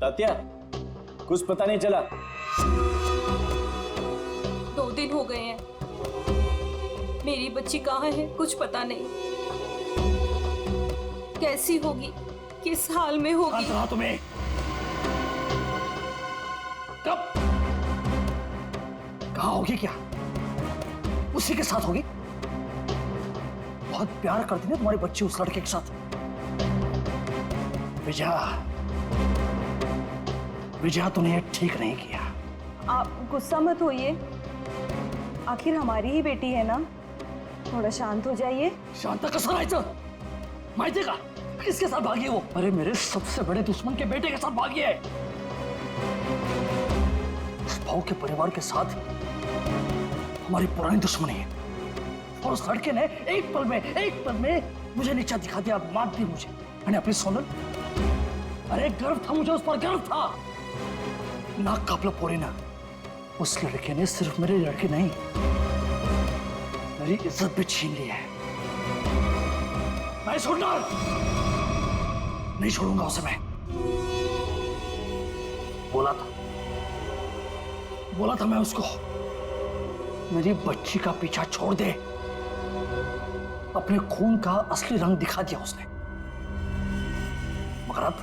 तात्या, कुछ पता नहीं चला। 2 दिन हो गए हैं, मेरी बच्ची कहाँ है कुछ पता नहीं। कैसी होगी, किस हाल में होगी। कहा तुम्हें कब कहा होगी, क्या उसी के साथ होगी? बहुत प्यार करती है तुम्हारी बच्ची उस लड़के के साथ। विजया तूने ये ठीक नहीं किया। आप गुस्सा मत होइए, आखिर हमारी ही बेटी है ना, थोड़ा शांत हो जाइए। शांता कसं राहायचं? माहितीये का किसके साथ भागी है वो? अरे मेरे सबसे बड़े दुश्मन के बेटे के साथ भागी है। उस भाव के परिवार के साथ हमारी पुरानी दुश्मनी है, और उस लड़के ने एक पल में मुझे नीचा दिखा दिया, मार दी मुझे। मैंने अपनी सोनल, अरे गर्व था मुझे, उस पर गर्व था। नाक कापला पोरी ना। उस लड़के ने सिर्फ मेरे लड़के नहीं, मेरी इज्जत भी छीन ली है। मैं छोड़ना नहीं छोड़ूंगा उसे मैं। बोला था मैं उसको, मेरी बच्ची का पीछा छोड़ दे। अपने खून का असली रंग दिखा दिया उसने, मगर अब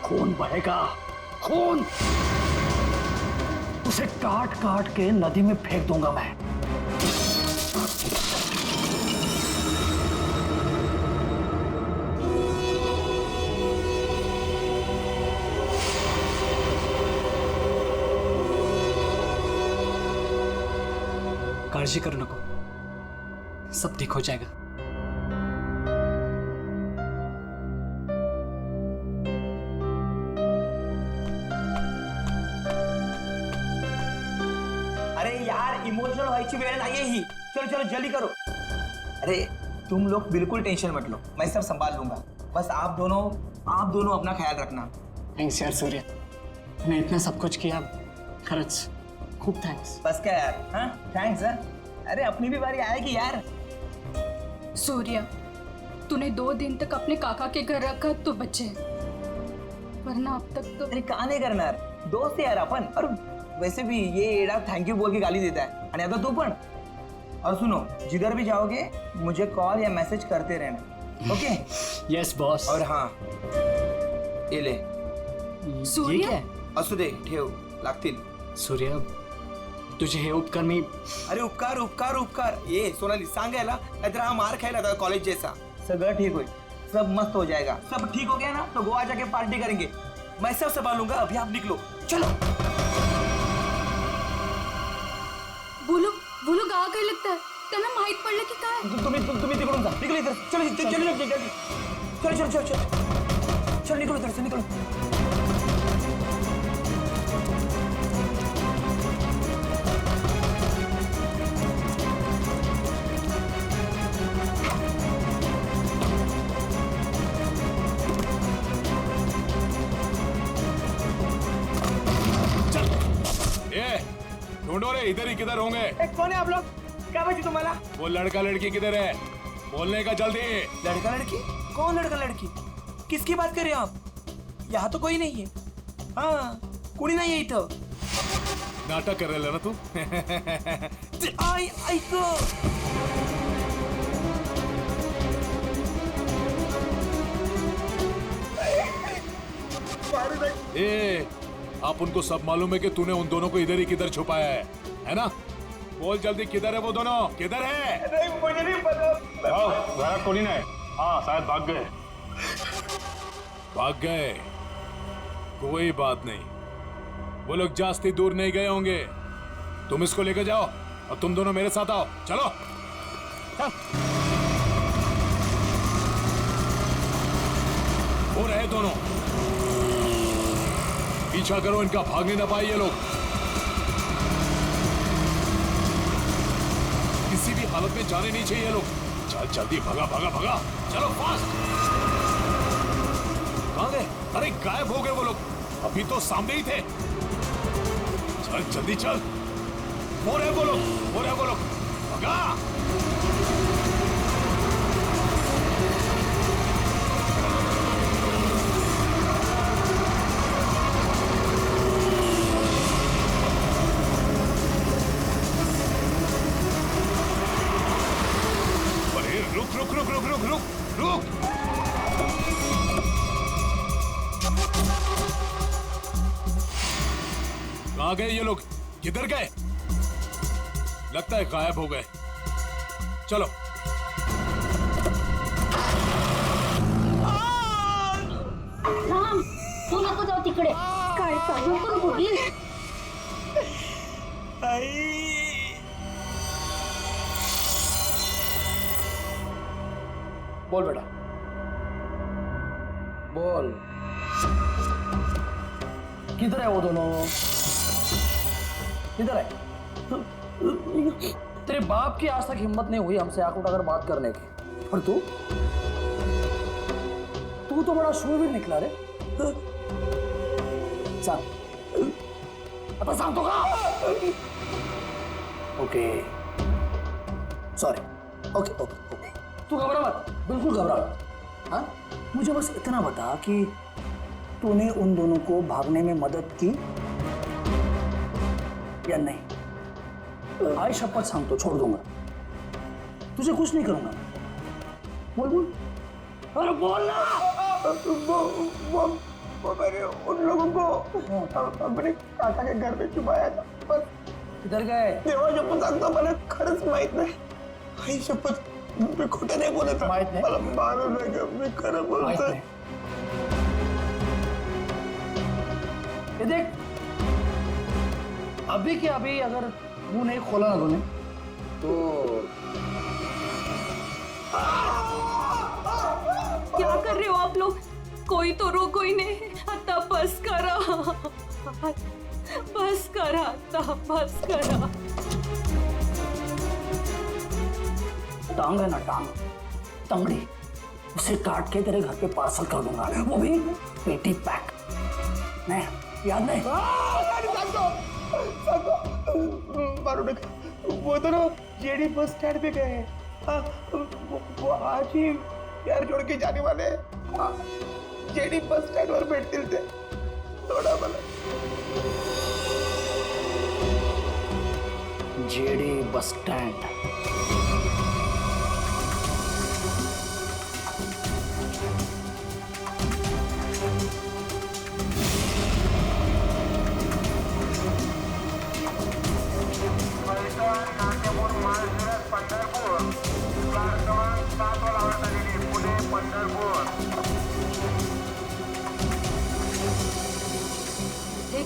खून बहेगा, खून। उसे काट काट के नदी में फेंक दूंगा मैं। काळजी करू नको, सब ठीक हो जाएगा। अरे यार, इमोशनल व्हायची वेळ नाहीये ही। चलो चलो जल्दी करो। अरे तुम लोग बिल्कुल टेंशन मत लो, मैं सब संभाल लूंगा। बस आप दोनों अपना ख्याल रखना। थँक्स यार सूर्य, तूने इतना सब कुछ किया, खरंच खूप थँक्स। बस क्या यार, हाँ थैंक्स। अरे अपनी भी बारी आएगी यार। सूर्य, तूने 2 दिन तक अपने काका के घर रखा तो बचे, वरना अब तक तो। अरे का नाही करणार, दोस्त आहे यार आपण। और वैसे भी ये एड़ा थैंक यू बोल के गाली देता है, आणि आता तू पण। और सुनो, जिधर भी जाओगे मुझे कॉल या मैसेज करते रहना, ओके? Yes boss. और हाँ, ये ले। सूर्य? ये क्या? असू दे, ठेव, लागतील। सूर्य, तुझे हे उपकार मी। अरे उपकार उपकार उपकार, ये सोनाली सांगायला, नाहीतर हा मार खायला था कॉलेज जैसा। सगळं ठीक होईल, सब मस्त हो जाएगा। सब ठीक हो गया ना तो गोवा जाके पार्टी करेंगे। मैं सब संभालूंगा, अभी आप निकलो, चलो। बोलो गावाकडे लागतं, त्यांना माहित पडलं की काय? तुम्ही तिकडून जा, निकलो इधर, चलो चलो निकलो इधर से, निकलो। ढूंढो रे, इधर ही किधर होंगे? कौन है आप लोग? क्या बची तुम्हारा? वो लड़का लड़की किधर है? बोलने का जल्दी। लड़का लड़की? कौन लड़का लड़की? किसकी बात कर रहे हो आप? यहाँ तो कोई नहीं है। हाँ, कुड़ी नहीं है इथं। नाटक कर रहे ना तू? ऐको। ए, आप उनको सब मालूम है कि तूने उन दोनों को इधर ही किधर छुपाया है ना? बोल जल्दी, किधर है वो दोनों? किधर है? नहीं, मुझे नहीं पता। घरात कोणी नाही। हाँ शायद भाग गए। भाग गए? कोई बात नहीं, वो लोग जास्ती दूर नहीं गए होंगे। तुम इसको लेकर जाओ और तुम दोनों मेरे साथ आओ। चलो चल। वो रहे दोनों, पीछा करो इनका, भागने ना पाए ये लोग। किसी भी हालत में जाने नहीं चाहिए ये लोग। चल जल्दी भगा भगा भगा चलो फास्ट। कहाँ गए? अरे गायब हो गए वो लोग, अभी तो सामने ही थे। चल जल्दी चल, वो रहे वो लोग, भगा। अरे रुक रुक रुक रुक रुक रुक रुक। कहाँ गए ये लोग? किधर गए? लगता है गायब हो गए। चलो राम, तू नको जाऊ तिकडे. काय चालू करू बोली? बोल बेटा, बोल, किधर है वो दोनों? किधर है? तेरे बाप की आज तक हिम्मत नहीं हुई हमसे आंख उठाकर बात करने की, और तू तो बड़ा शूरवीर निकला रे। सांग, आता सांगतो का? Okay, sorry, okay okay okay, तू घबरा मत, बिल्कुल घबरा मत। हाँ, मुझे बस इतना बता कि तूने उन दोनों को भागने में मदद की या नहीं? आई शपथ सांगतो, छोड़ दूंगा, तुझे कुछ नहीं करूंगा। बोल बोल, अरे बोल ना। वो मैंने उन लोगों को अपने काका के घर में छुपाया था, बस। किधर गए? देवा शपथ सांगतो, मला खरंच माहित नाही. आई शपथ, मी खोटं नाही बोलत. माहित नाही? मला मारू नका, मी खरं बोलतोय. ये देख, अभी के अभी अगर मुंह नहीं खोला ना तूने तो क्या कर रहे हो आप लोग? कोई तो रोको ही नहीं. आता बस करा, बस करा, आता बस करा. टांग है ना, टांग, तंगड़ी, उसे काट के तेरे घर पे पार्सल कर दूंगा, वो भी पेटी पैक. नहीं, याद नहीं? मारू नका. वो दोनों जेडी बस स्टैंड पे गए हैं. हाँ, वो आज ही यार छोड़ के जाने वाले हैं. हाँ, जेडी बस स्टैंड वर भेटतील ते. थोडा मला जेडी बस स्टैंड.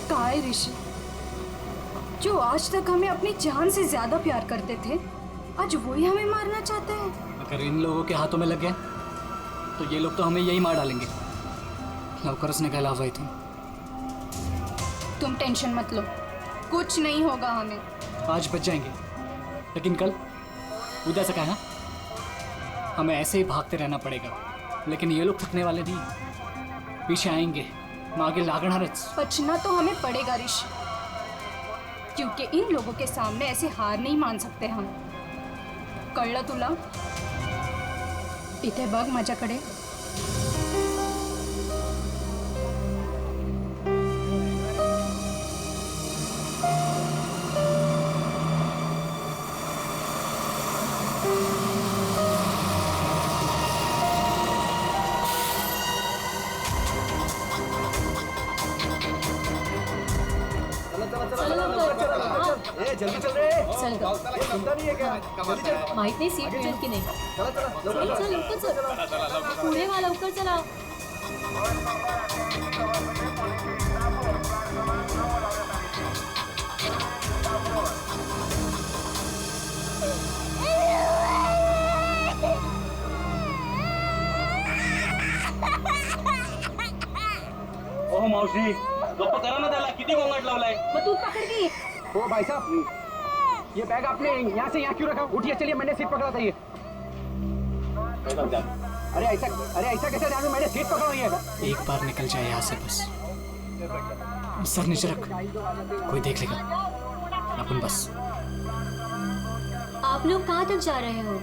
काय ऋषि, जो आज तक हमें अपनी जान से ज्यादा प्यार करते थे, आज वही हमें मारना चाहते हैं. अगर इन लोगों के हाथों में लग गए तो ये लोग तो हमें यही मार डालेंगे. लवकरच निघायला हवं इथून. तुम टेंशन मत लो, कुछ नहीं होगा हमें. आज बच जाएंगे, लेकिन कल, उधर से कहना, हमें ऐसे ही भागते रहना पड़ेगा. लेकिन ये लोग थकने वाले नहीं, पीछे आएंगे, मागे लागणारच. बचना तो हमें पड़ेगा ऋषि, क्योंकि इन लोगों के सामने ऐसे हार नहीं मान सकते हम. कळलं तुला? इथे बघ माझ्याकडे. जल्दी चल रे. चल ग. चिंता नहीं है क्या? जल्दी चल. माहित नाही सीट मिळेल की नाही. चला चला चल चल लवकर चल. पुढे वा, लवकर चला. ओह मावशी, गप्प करा ना त्याला, किती गोंगाट लावलाय. मग तू पकड की. ओ भाई साहब, ये बैग आपने यहाँ से यहाँ क्यों रखा? उठिए, चलिए, मैंने सीट पकड़ा था. ये अरे ऐसा कैसे ध्यान में मैंने सीट पकड़ हुई है। एक बार निकल जाए यहाँ से बस। सर नीचे रख, कोई देख लेगा अपन बस। आप लोग कहाँ तक जा रहे हो?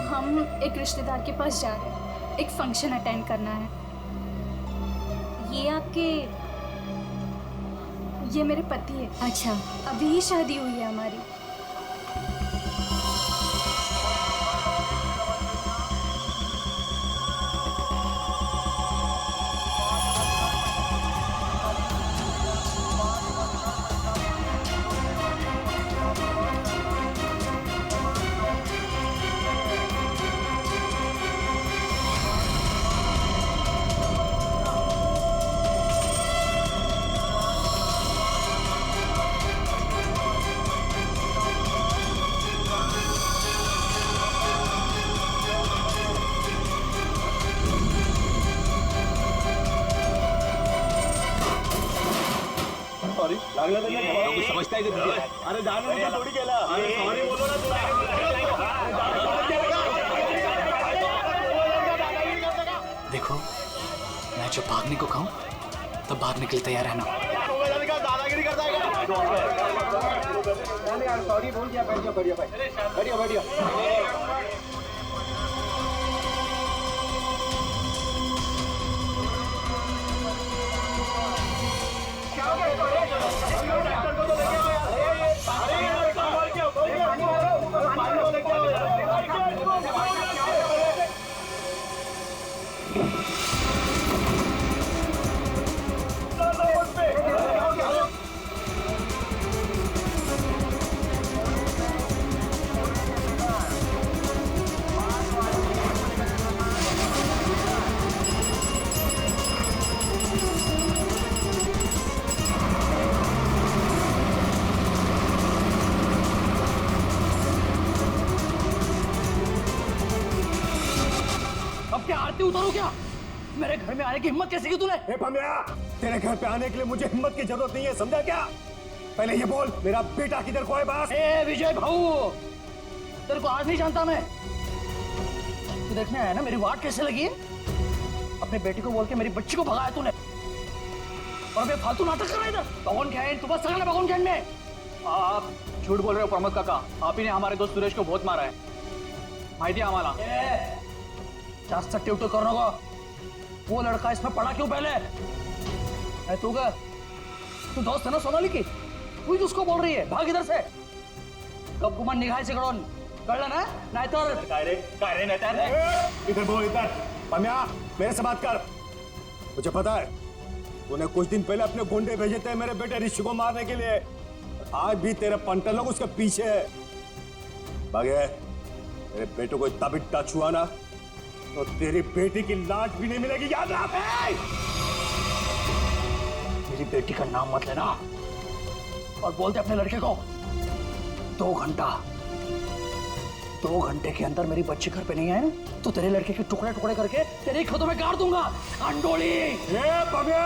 हम एक रिश्तेदार के पास जा रहे हैं, एक फंक्शन अटेंड करना है। ये आपके? ये मेरे पति है। अच्छा। अभी ही शादी हुई है हमारी। समझता है कि अरे जाने मुझे थोड़ी केला। अरे सॉरी बोलो ना देखो, मैं जब भागने को कहूँ तब भागने के लिए तैयार रहना। दादागिरी करता है। सॉरी बोल दिया, बैठ जाओ, बढ़िया। अब क्या आरती उतारो क्या? मेरे घर में आने की हिम्मत कैसे की तूने? ए पमिया, तेरे घर पे आने के लिए मुझे हिम्मत की जरूरत नहीं है, समझा क्या? पहले ये बोल, मेरा बेटा किधर को है बस? ए विजय भाऊ, तेरे को आज नहीं जानता मैं। तू देखने आया ना मेरी वाट कैसे लगी है? अपने बेटी को बोल के मेरी बच्ची को भगाया तूने, और मैं फालतू नाटक कर रहा इधर। भगवान क्या तू बस सगळं भगवान क्या में? आप झूठ बोल रहे हो प्रमोद काका। आप ही ने हमारे दोस्त सुरेश को बहुत मारा है, माहिती है आम्हाला। जास्त टिवटो करू नको। वो लड़का इसमें पड़ा क्यों पहले? तू का तू दोस्त है ना सोनाली की, तू ही उसको बोल रही है भाग इधर से। कब गुमान निघायचे कडून, कळलं ना? नाहीतर काय रे नेता? इधर बोल, इधर। पमिया, मेरे से बात कर। मुझे पता है तूने कुछ दिन पहले अपने गुंडे भेजे थे मेरे बेटे ऋषि को मारने के लिए। आज भी तेरे पंटर लोग उसके पीछे है। बागे, मेरे बेटे को इतना भी टच हुआ ना तो तेरी बेटी की लाश भी नहीं मिलेगी, याद रख। मेरी बेटी का नाम मत लेना, और बोलते अपने लड़के को 2 घंटे के अंदर मेरी बच्ची घर पे नहीं आए ना तो तेरे लड़के के टुकड़े टुकड़े करके तेरे खेतों में गाड़ दूंगा। अंडोली। पमिया,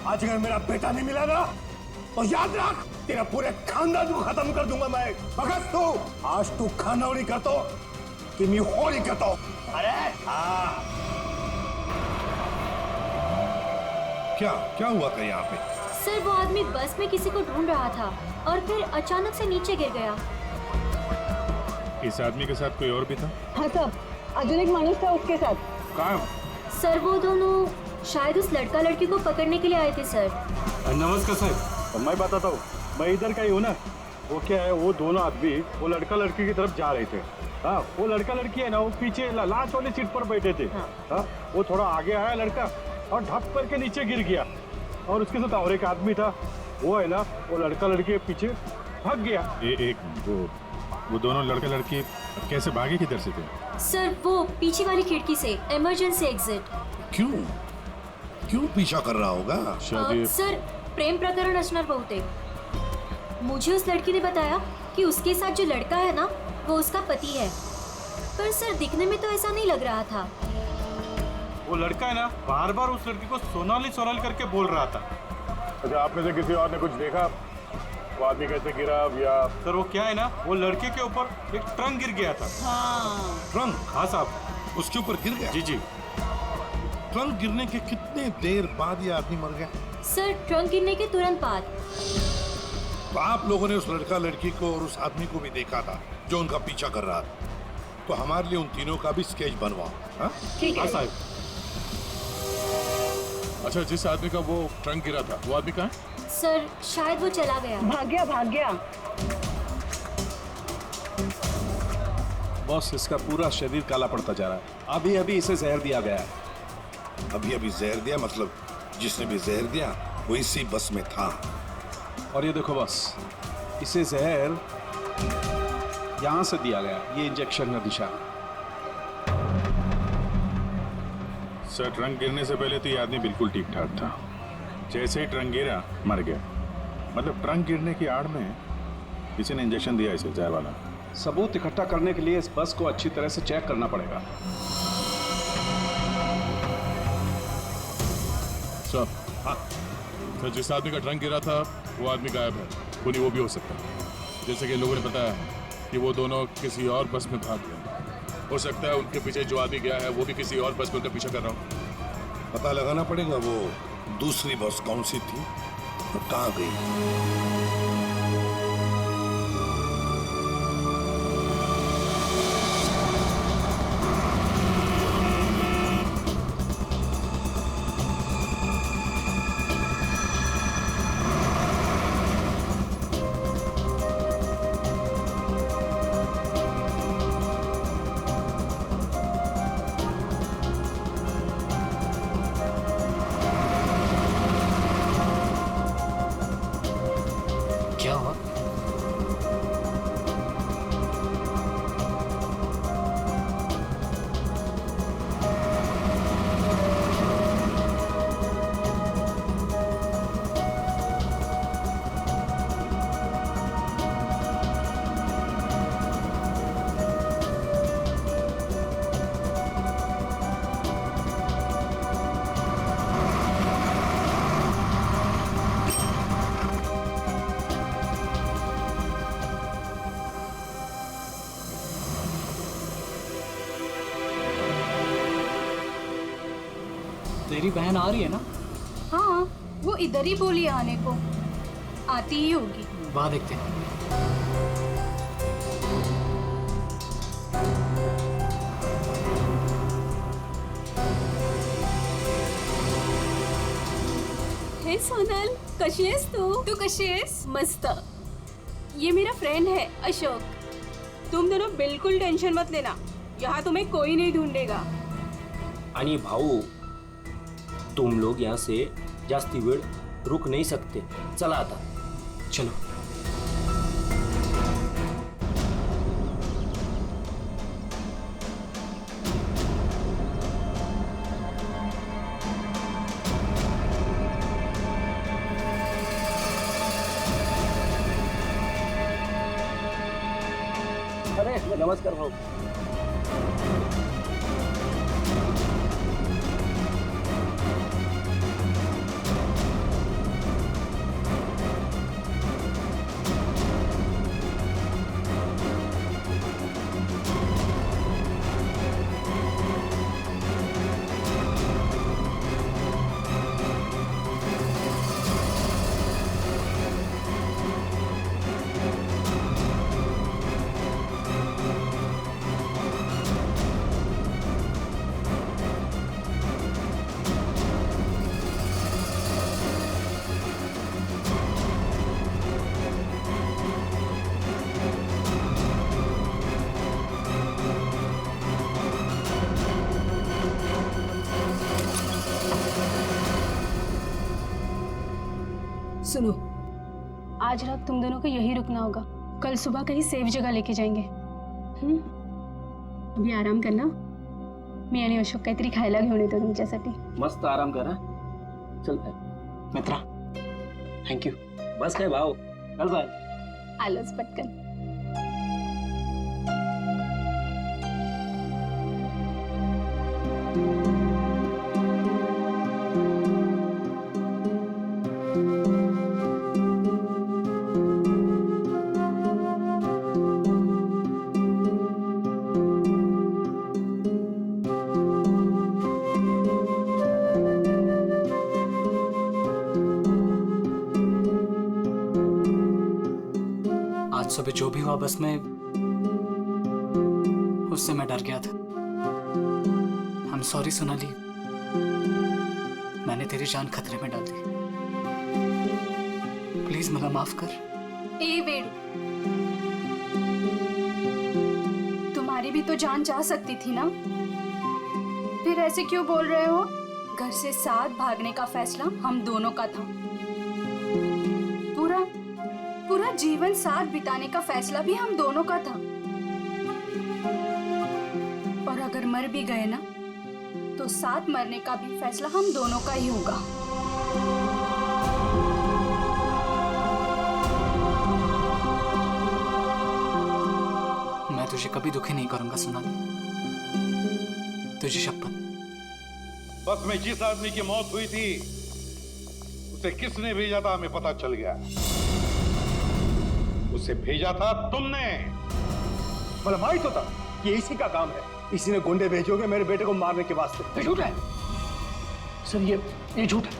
आज अगर मेरा बेटा नहीं मिला ना तो याद रख, तेरा पूरे खानदान को खत्म कर दूंगा मैं। भगत तू आज तू खानौड़ी करतो कि मैं होली करतो। अरे हाँ, क्या हुआ था यहाँ पे? सर वो आदमी बस में किसी को ढूंढ रहा था और फिर अचानक से नीचे गिर गया। इस आदमी के साथ कोई और भी था? हाँ साहब, अजून एक माणूस था उसके साथ। कहाँ? सर वो दोनों शायद उस लड़का लड़की को पकड़ने के लिए आए थे सर। नमस्कार सर, मैं बताता हूँ, मैं इधर का ही हूँ ना। वो क्या है, वो दोनों आदमी वो लड़का लड़की की तरफ जा रहे थे। हाँ, वो लड़का लड़की है ना, वो पीछे लास्ट वाली सीट पर बैठे थे। हाँ, वो थोड़ा आगे आया लड़का और ढप करके नीचे गिर गया, और उसके साथ और एक आदमी था। वो है ना, वो लड़का लड़की के पीछे भाग गया। वो दोनों लड़का लड़की कैसे भागे, किधर से थे? सर वो पीछे वाली खिड़की से, इमरजेंसी एग्जिट। क्यों पीछा कर रहा होगा? सर प्रेम प्रकरण असणार बहुतेक। मुझे उस लड़की ने बताया कि उसके साथ जो लड़का है ना वो उसका पति है, पर सर दिखने में तो ऐसा नहीं लग रहा था। वो लड़का है ना, बार बार उस लड़की को सोनाली सोनाली करके बोल रहा था। अच्छा, आप में से किसी और ने कुछ देखा? वो आदमी कैसे गिरा या सर वो क्या है ना, वो लड़के के ऊपर एक ट्रंक गिर गया था। ट्रंक हाँ साहब। उसके ऊपर गिर गया? जी जी। ट्रंक गिरने के कितने देर बाद ये आदमी मर गया? सर ट्रंक गिरने के तुरंत बाद। तो आप लोगों ने उस लड़का लड़की को और उस आदमी को भी देखा था जो उनका पीछा कर रहा था, तो हमारे लिए उन तीनों का भी स्केच बनवाओ। हाँ? हाँ साहब। अच्छा, जिस आदमी का वो ट्रंक गिरा था वो आदमी कहाँ है? सर शायद वो चला गया। भाग गया। बॉस, इसका पूरा शरीर काला पड़ता जा रहा है। अभी अभी इसे जहर दिया गया है। अभी अभी जहर दिया? मतलब जिसने भी जहर दिया वो इसी बस में था। और ये देखो बॉस, इसे जहर यहां से दिया गया, ये इंजेक्शन का निशान। सर, ट्रंक गिरने से पहले तो ये आदमी बिल्कुल ठीक ठाक था। जैसे ही ट्रंक गिरा मर गया। मतलब ट्रंक गिरने की आड़ में किसी ने इंजेक्शन दिया इसे, जहर वाला। सबूत इकट्ठा करने के लिए इस बस को अच्छी तरह से चेक करना पड़ेगा। सर, हाँ सर, जिस आदमी का ट्रंक गिरा था वो आदमी गायब है। खूनी वो भी हो सकता है। जैसे कि लोगों ने बताया कि वो दोनों किसी और बस में भाग गए। हो सकता है उनके पीछे जो आदमी गया है वो भी किसी और बस में उनका पीछा कर रहा हो। पता लगाना पड़ेगा वो दूसरी बस कौन सी थी और कहाँ गई। क्या हुआ? तेरी बहन आ रही है ना? हाँ, वो इधर ही बोली आने को। आती ही होगी। वहाँ देखते हैं। हे सोनल, कशी आहेस तू कशी आहेस? मस्त। ये मेरा फ्रेंड है अशोक। तुम दोनों बिल्कुल टेंशन मत लेना, यहाँ तुम्हें कोई नहीं ढूंढेगा। आणि भाऊ, तुम लोग यहाँ से जास्ती वेळ रुक नहीं सकते। चला आता। चलो। अरे नमस्कार भाऊ। सुनो, आज रात तुम दोनों को यही रुकना होगा। कल सुबह कहीं सेफ जगह लेके जाएंगे। अभी आराम करना। मी आणि अशोक काहीतरी खायला घेऊन येतो तुमच्यासाठी। मस्त आराम करा। चल बाय मित्रा, थँक्यू। बस काय भाऊ, चल बाय। आलोच पटकन। आज सुबह जो भी हुआ बस में उससे मैं डर गया था। आई एम सॉरी सोनाली, मैंने तेरी जान खतरे में डाल दी। प्लीज मला माफ कर। ए वेणु, तुम्हारी भी तो जान जा सकती थी ना, फिर ऐसे क्यों बोल रहे हो? घर से साथ भागने का फैसला हम दोनों का था। पूरा पूरा जीवन साथ बिताने का फैसला भी हम दोनों का था। और अगर मर भी गए ना, तो साथ मरने का भी फैसला हम दोनों का ही होगा। मैं तुझे कभी दुखी नहीं करूंगा सोनाली, तुझे शपथ। बस में जिस आदमी की मौत हुई थी उसे किसने भेजा था हमें पता चल गया। उसे भेजा था तुमने। मतलब माही तो था कि इसी का काम है, इसी ने गुंडे भेजोगे मेरे बेटे को मारने के वास्ते। ये झूठ है सर, ये झूठ है।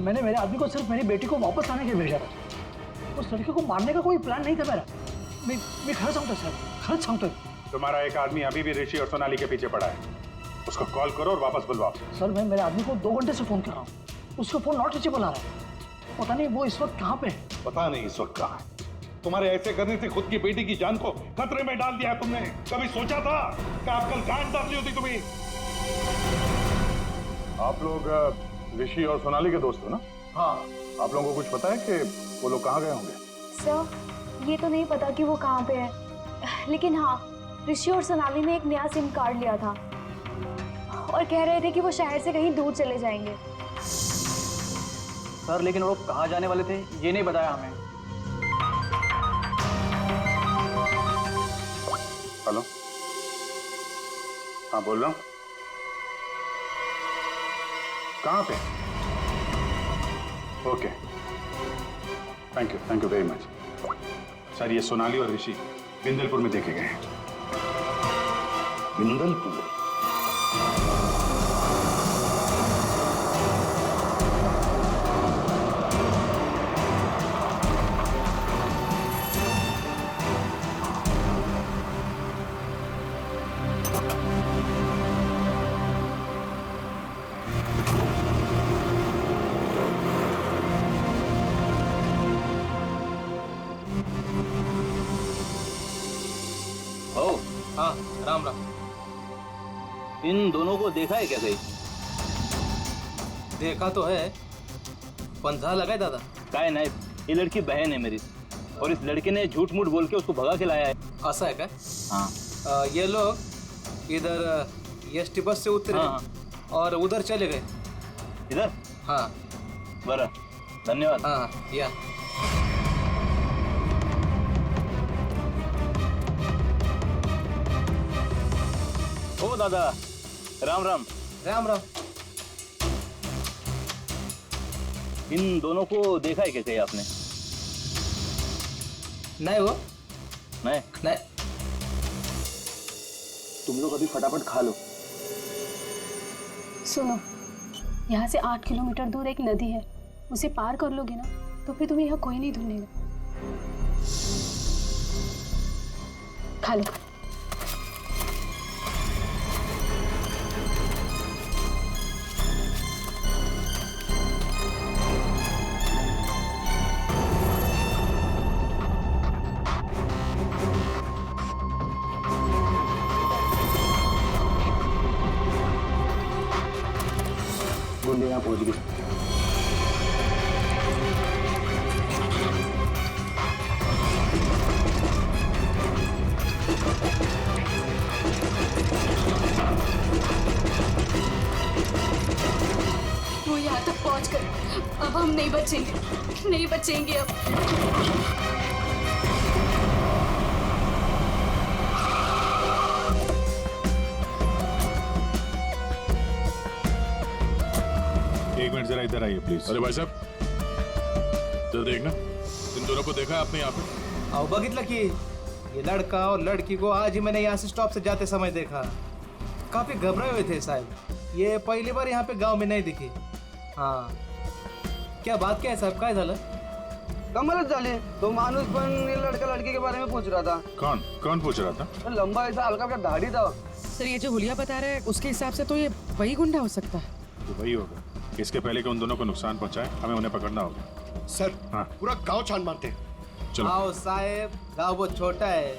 मैंने मेरे आदमी को सिर्फ मेरी बेटी को वापस लाने के लिए भेजा था। उस लड़के को मारने का कोई प्लान नहीं था मेरा। मैं खड़ा सांगतो सर, खड़ा सांगतो। तुम्हारा एक आदमी अभी भी ऋषि और सोनाली के पीछे पड़ा है, उसको कॉल करो और वापस बुलवाओ। सर मैं मेरे आदमी को 2 घंटे से फोन कर रहा हूँ, उसका फोन नॉट रीचेबल आ रहा है। पता नहीं वो इस वक्त कहाँ पे है। पता नहीं इस वक्त कहाँ है। तुम्हारे ऐसे करने से खुद की बेटी की जान को खतरे में डाल दिया तुमने। कभी सोचा था कि आप कल गांड डालनी होती तुम्हें? आप लोग ऋषि और सोनाली के दोस्त हो ना? हाँ। आप लोगों को कुछ पता है कि वो लोग कहाँ गए होंगे? सर ये तो नहीं पता कि वो कहाँ पे है, लेकिन हाँ ऋषि और सोनाली ने एक नया सिम कार्ड लिया था और कह रहे थे कि वो शहर से कहीं दूर चले जाएंगे। सर लेकिन वो कहाँ जाने वाले थे ये नहीं बताया हमें। हेलो, हाँ बोल रहा हूँ। कहाँ पे? Okay, thank you very much. Sir ये सोनाली और ऋषि बिंदलपुर में देखे गए हैं। बिंदलपुर? हाँ राम राम। इन दोनों को देखा है क्या कहीं? देखा तो है, पंजा लगाए दादा। काय नहीं, ये लड़की बहन है मेरी और इस लड़के ने झूठ मूठ बोल के उसको भगा के लाया है। ऐसा है क्या? हाँ। ये लोग इधर एसटी बस से उतरे और उधर चले गए। इधर? हाँ। बरा, धन्यवाद। हाँ या। ओ दादा, राम राम। राम राम। इन दोनों को देखा है क्या कहीं आपने? नहीं वो नहीं। तुम लोग अभी फटाफट खा लो। सुनो, यहाँ से 8 किलोमीटर दूर एक नदी है, उसे पार कर लोगे ना तो फिर तुम्हें यहाँ कोई नहीं ढूंढेगा। खा लो। गुंडे यहाँ पहुँच गए। वो यहाँ तक पहुँच कर अब हम नहीं बचेंगे अब। एक मिनट जरा इधर आइए प्लीज। अरे भाई साहब जरा देखना, इन दोनों को देखा है आपने यहाँ पे? आओ बगितला कि ये लड़का और लड़की को आज ही मैंने यहाँ से स्टॉप से जाते समय देखा। काफी घबराए हुए थे साहब, ये पहली बार यहाँ पे गांव में नहीं दिखी। हाँ क्या बात क्या है साहब, काय झालं? कमालच झाली. तो माणूस पण लड़का लड़की के बारे में पूछ रहा था. कौन कौन पूछ रहा था? तो लंबा ऐसा हल्का का दाढ़ी था. सर ये जो हुलिया बता रहा है उसके हिसाब से तो ये वही गुंडा हो सकता है. तो वही होगा. इसके पहले कि उन दोनों को नुकसान पहुंचाए हमें उन्हें पकड़ना होगा. सर हाँ पूरा गांव छान मारते. चलो. आओ साहेब, गांव बहुत छोटा है.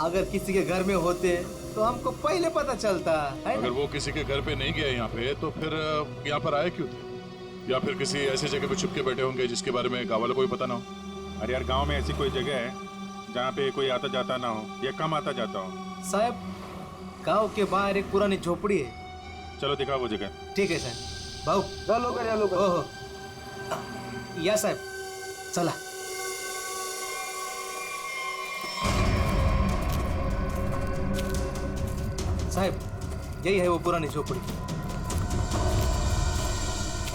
अगर किसी के घर में होते तो हमको पहले पता चलता है. अगर वो किसी के घर पे नहीं गया यहाँ पे तो फिर यहाँ पर आए क्यों थे? या फिर किसी ऐसी जगह पे छुप के बैठे होंगे जिसके बारे में गाँव वालों को भी पता ना हो. अरे यार गांव में ऐसी कोई जगह है जहाँ पे कोई आता जाता ना हो या कम आता जाता हो? साहब गांव के बाहर एक पुरानी झोपड़ी है. चलो दिखाओ वो जगह. ठीक है साहब. भाऊ चलो कर यालो. ओहो या साहब चला. साहब यही है वो पुरानी झोपड़ी.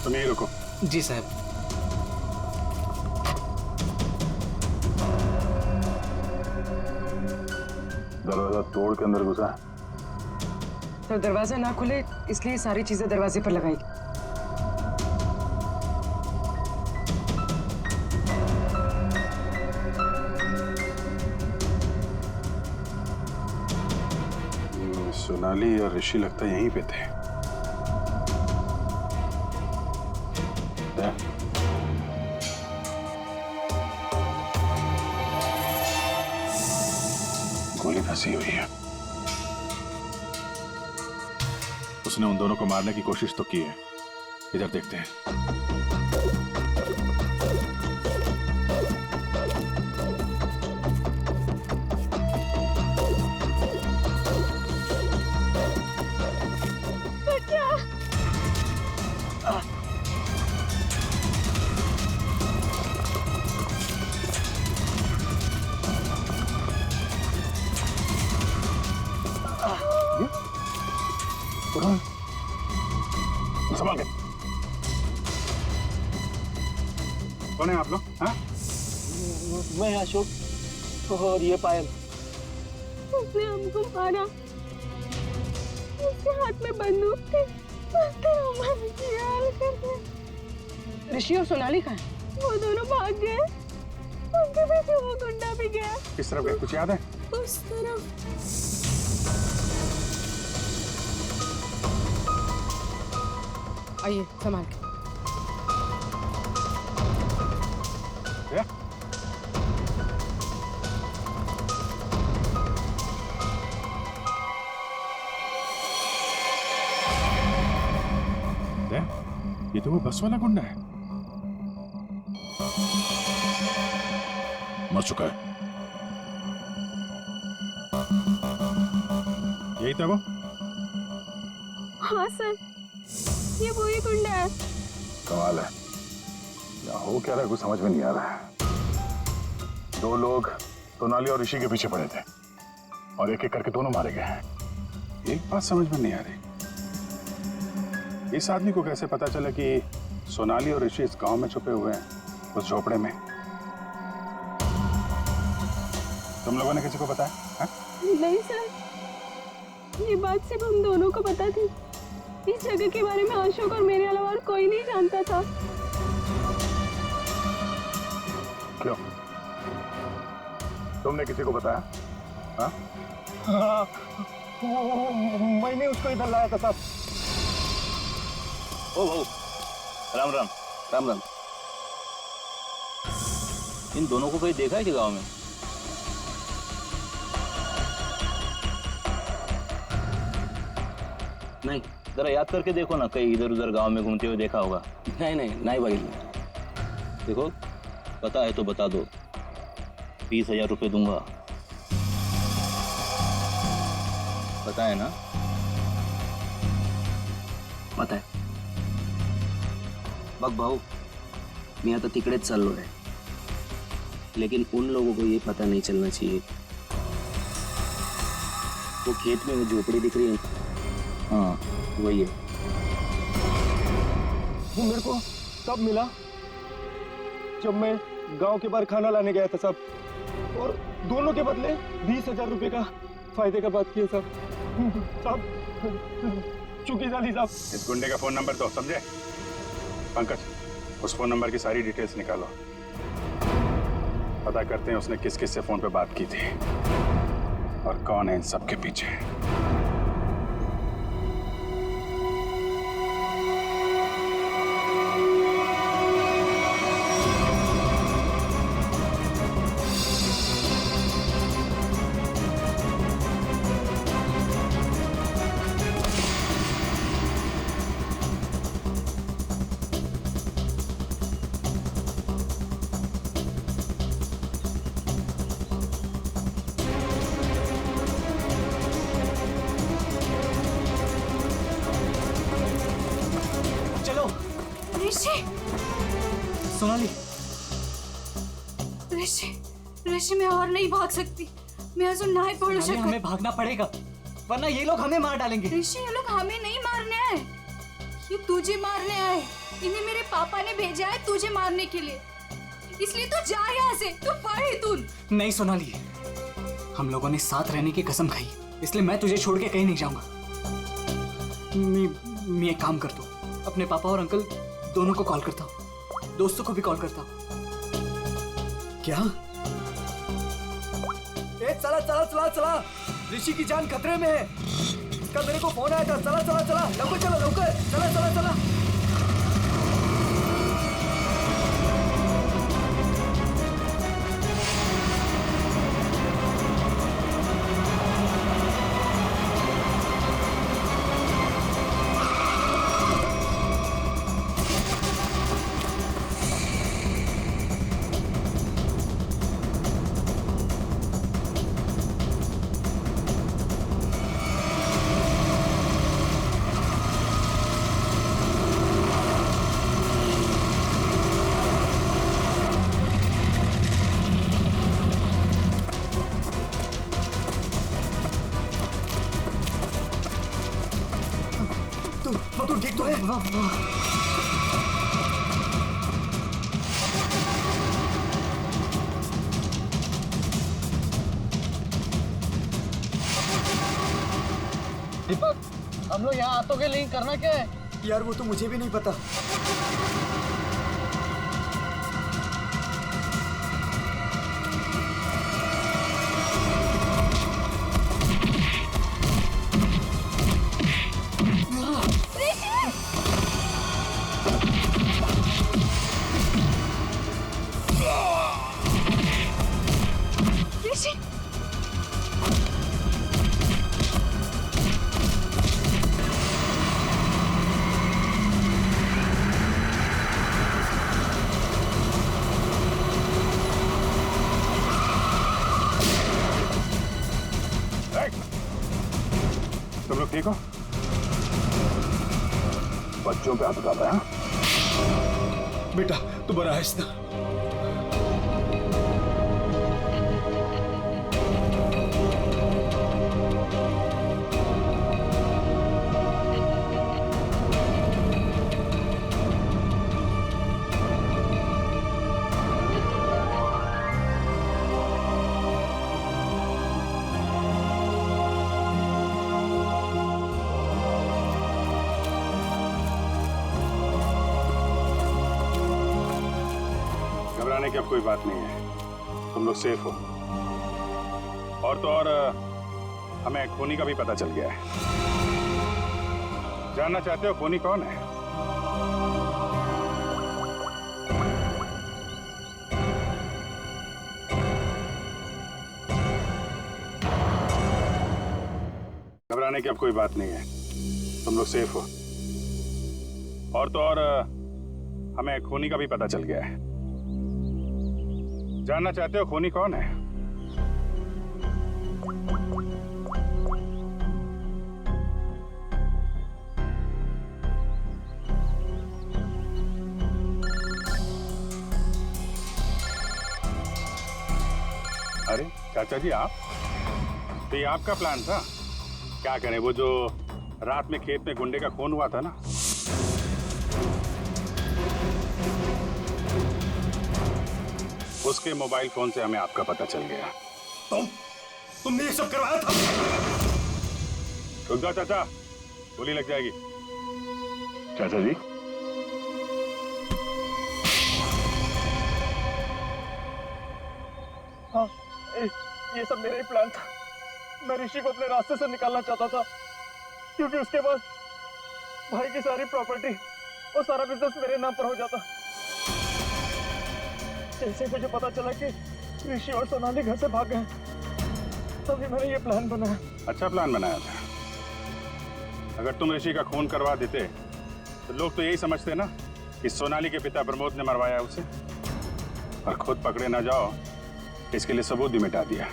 तुम यहीं रुको. जी साहब. दरवाजा तोड़ के अंदर घुसा. तो दरवाजा ना खुले इसलिए सारी चीजें दरवाजे पर लगाई. सोनाली और ऋषि लगता यहीं पे थे. गोली फंसी हुई है. उसने उन दोनों को मारने की कोशिश तो की है. इधर देखते हैं. संभाल के. कौन है आप लोग? हाँ? मैं अशोक और ये पायल. उसने हमको मारा. उसके हाथ में बंदूक थी. ऋषि और सोनाली कहाँ है? वो दोनों भाग गए. उनके पीछे वो गुंडा भी गया. किस तरफ गए कुछ याद है? उस तरफ. आइए संभाल के. ये तो वो बस वाला गुंडा है. मर चुका है. यही था वो? हाँ सर ये वही गुंडा है. कमाल है. यहाँ हो क्या रहा है कुछ समझ में नहीं आ रहा है. दो लोग सोनाली और ऋषि के पीछे पड़े थे और एक एक करके दोनों मारे गए हैं. एक बात समझ में नहीं आ रही. इस आदमी को कैसे पता चला कि सोनाली और ऋषि इस गांव में छुपे हुए हैं उस झोपड़े में? तुम लोगों ने किसी को बताया? हाँ? नहीं सर ये बात सिर्फ हम दोनों को पता थी. इस जगह के बारे में अशोक और मेरे अलावा और कोई नहीं जानता था. क्यों? तुमने किसी को बताया? हाँ? हाँ, मैंने उसको इधर लाया था साहब. ओ भाऊ राम राम. राम राम. इन दोनों को कहीं देखा है कि गांव में? नहीं. जरा याद करके देखो ना, कहीं इधर उधर गांव में घूमते हुए देखा होगा. नहीं भाई. देखो पता है तो बता दो. 20,000 रुपये दूंगा. पता है ना? पता आहे. बघ भाऊ मी आता तिकडेच चाललो आहे. लेकिन उन लोगों को ये पता नहीं चलना चाहिए. वो खेत में वो झोपड़ी दिख रही है. हाँ वही है. वो मेरे को तब मिला जब मैं गांव के बाहर खाना लाने गया था साहब. और दोनों के बदले 20,000 रुपए का फायदे का बात किया साहब. चुकी जाली साहब. इस गुंडे का फोन नंबर दो. समझे? पंकज उस फोन नंबर की सारी डिटेल्स निकालो. पता करते हैं उसने किस किस से फोन पे बात की थी और कौन है इन सब के पीछे। सोनाली, ऋषि मैं और नहीं भाग सकती। मैं अजून नहीं पडू शकत। हमें भागना पड़ेगा वरना ये लोग हमें मार डालेंगे। ऋषि ये लोग हमें नहीं मारने आए, ये तुझे मारने आए। इन्हें मेरे पापा ने भेजा है तुझे मारने के लिए, इसलिए तू जा यहाँ से। तू पढ़ तुन। नहीं सोनाली, हम लोगों ने साथ रहने की कसम खाई, इसलिए मैं तुझे छोड़ के कहीं नहीं जाऊंगा। मैं एक काम करता हूँ, अपने पापा और अंकल दोनों को कॉल करता हूँ, दोस्तों को भी कॉल करता हूँ। क्या? चला चला चला चला, ऋषि की जान खतरे में है। इसका मेरे को फोन आया था। चला चला चला, लवकर चलो लवकर, चला चला चला। तू ठीक तो है? दीपक, हम लोग यहाँ आतों के लिए करना क्या है? यार वो तो मुझे भी नहीं पता। तुम लोग ठीक हो? बच्चों पे हाथ उठाता है? बेटा तू बड़ा है ना? घबराने की अब कोई बात नहीं है, तुम लोग सेफ हो। और तो और हमें खूनी का भी पता चल गया है। जानना चाहते हो खूनी कौन है? घबराने की अब कोई बात नहीं है, तुम लोग सेफ हो। और तो और हमें खूनी का भी पता चल गया है। जानना चाहते हो खूनी कौन है? अरे चाचा जी आप, तो ये आपका प्लान था? क्या करें, वो जो रात में खेत में गुंडे का खून हुआ था ना, उसके मोबाइल फोन से हमें आपका पता चल गया। तुमने ये सब करवाया था? रुक जाओ चाचा, गोली लग जाएगी। चाचा जी हाँ, ये सब मेरा ही प्लान था। मैं ऋषि को अपने रास्ते से निकालना चाहता था, क्योंकि उसके बाद भाई की सारी प्रॉपर्टी और सारा बिजनेस मेरे नाम पर हो जाता। जैसे मुझे पता चला कि ऋषि और सोनाली घर से भाग गए, तभी मैंने ये प्लान बनाया। अच्छा प्लान बनाया था। अगर तुम ऋषि का खून करवा देते तो लोग तो यही समझते ना कि सोनाली के पिता प्रमोद ने मरवाया उसे, और खुद पकड़े ना जाओ इसके लिए सबूत भी मिटा दिया।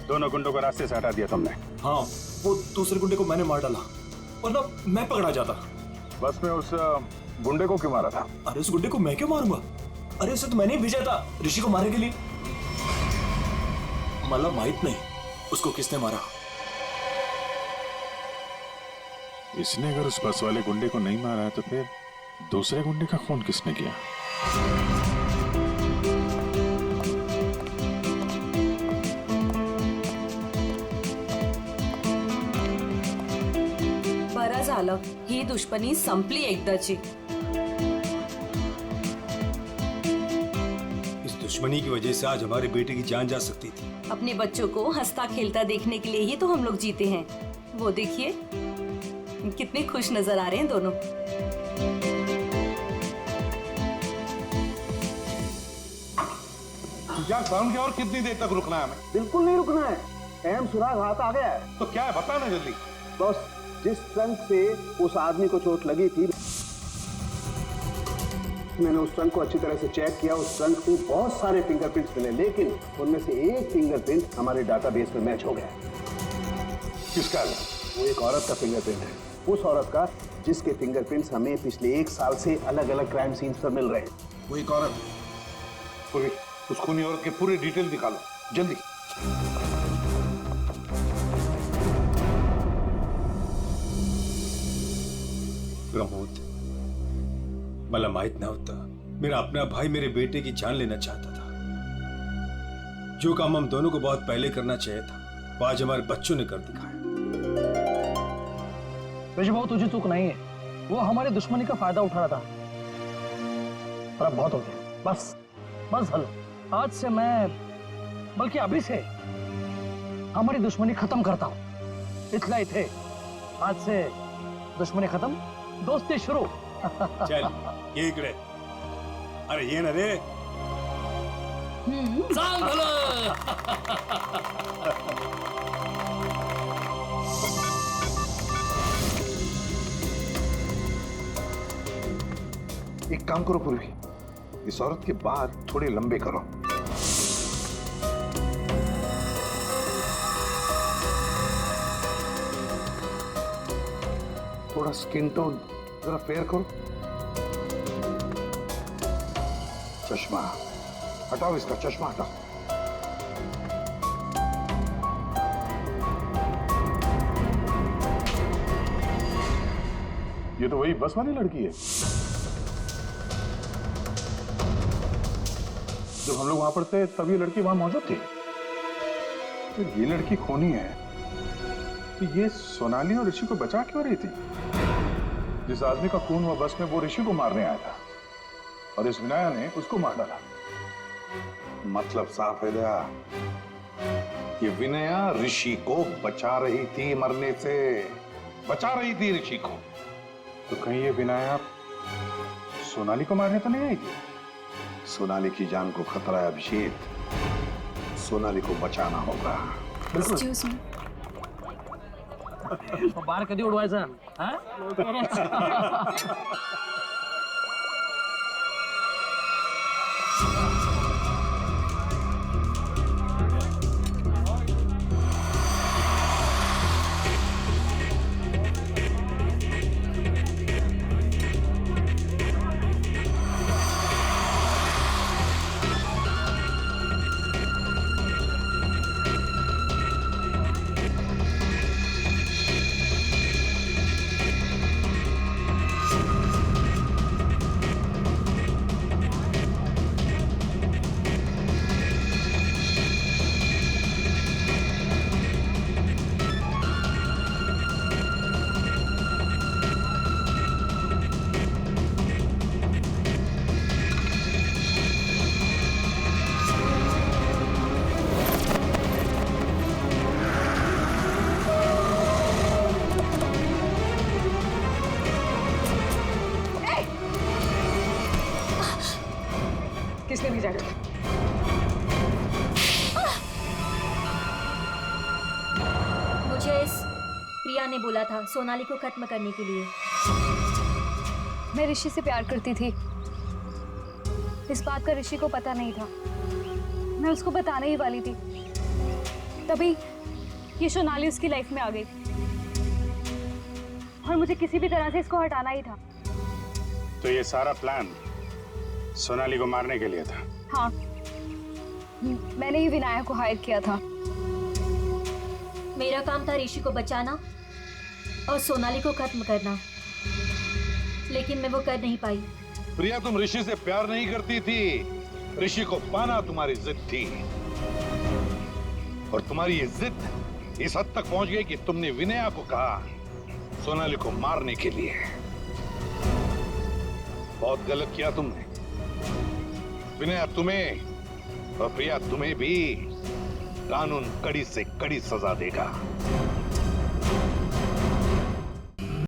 दोनों गुंडों को रास्ते से हटा दिया तुमने। हाँ, वो दूसरे गुंडे को मैंने मार डाला, वरना मैं पकड़ा जाता। बस में उस गुंडे को क्यों मारा था? अरे उस गुंडे को मैं क्यों मारूंगा? अरे उसे तो मैंने ही भेजा था ऋषि को मारने के लिए। मला माहित नहीं उसको किसने मारा। इसने अगर उस बस वाले गुंडे को नहीं मारा है तो फिर दूसरे गुंडे का खून किसने किया? बरं झालं, ही दुश्मनी संपली एकदाची। इस दुश्मनी की वजह से आज हमारे बेटे की जान जा सकती थी। अपने बच्चों को हंसता खेलता देखने के लिए ही तो हम लोग जीते हैं। वो देखिए कितने खुश नजर आ रहे हैं दोनों। यार साउंड की और कितनी देर तक रुकना है हमें? बिल्कुल नहीं रुकना है, अहम सुराग हाथ आ गया है। तो क्या है बता ना जल्दी। बस जिस ट्रंक से उस आदमी को चोट लगी थी, मैंने उस ट्रंक को अच्छी तरह से चेक किया। उस ट्रंक पे बहुत सारे फिंगरप्रिंट्स मिले, लेकिन उनमें से एक फिंगरप्रिंट हमारे डाटाबेस में मैच हो गया। किसका? वो एक औरत का फिंगरप्रिंट है, उस औरत का जिसके फिंगरप्रिंट्स हमें पिछले 1 साल से अलग अलग क्राइम सीन्स पर मिल रहे हैं। वो एक औरत। पूरी उस खूनी औरत के पूरे डिटेल निकालो जल्दी। प्रमोद, मला माहित नव्हतं मेरा अपना भाई मेरे बेटे की जान लेना चाहता था। जो काम हम दोनों को बहुत पहले करना चाहिए था, वो आज हमारे बच्चों ने कर दिखाया। ऋषभ, तुझे चूक नहीं है, वो हमारी दुश्मनी का फायदा उठा रहा था। पर अब बहुत हो गया, बस बस हलो। आज से मैं, बल्कि अभी से हमारी दुश्मनी खत्म करता हूँ। इतना ही थे, आज से दुश्मनी खत्म, दोस्ती शुरू। चल ये इकडे। अरे ये ना रे। एक काम करो पूर्वी, इस औरत के बाल थोड़े लंबे करो। थोड़ा स्किन टोन जरा फेयर करो। चश्मा हटाओ, इसका चश्मा हटाओ। ये तो वही बस वाली लड़की है जब हम लोग वहां पर थे, तब ये लड़की वहां मौजूद थी। तो ये लड़की खूनी है, तो ये सोनाली और ऋषि को बचा क्यों रही थी? जिस आदमी का खून हुआ बस में, वो ऋषि को मारने आया था और इस विनाया ने उसको मार डाला। मतलब साफ है दया, ये विनया ऋषि को बचा रही थी मरने से, बचा रही थी ऋषि को। तो कहीं ये विनाया सोनाली को मारने तो नहीं आई थी? सोनाली की जान को खतरा है अभिषेक, सोनाली को बचाना होगा। एक्सक्यूज मी, बार कधी उडवायचा? इसने भेजा है तुम्हें। मुझे इस प्रिया ने बोला था सोनाली को खत्म करने के लिए। मैं ऋषि से प्यार करती थी, इस बात का ऋषि को पता नहीं था। मैं उसको बताने ही वाली थी, तभी ये सोनाली उसकी लाइफ में आ गई और मुझे किसी भी तरह से इसको हटाना ही था। तो ये सारा प्लान सोनाली को मारने के लिए था? हाँ, मैंने ही विनायक को हायर किया था। मेरा काम था ऋषि को बचाना और सोनाली को खत्म करना, लेकिन मैं वो कर नहीं पाई। प्रिया, तुम ऋषि से प्यार नहीं करती थी, ऋषि को पाना तुम्हारी जिद थी। और तुम्हारी ये जिद इस हद तक पहुंच गई कि तुमने विनया को कहा सोनाली को मारने के लिए। बहुत गलत किया तुमने। विनया तुम्हें और प्रिया तुम्हें भी कानून कड़ी से कड़ी सजा देगा।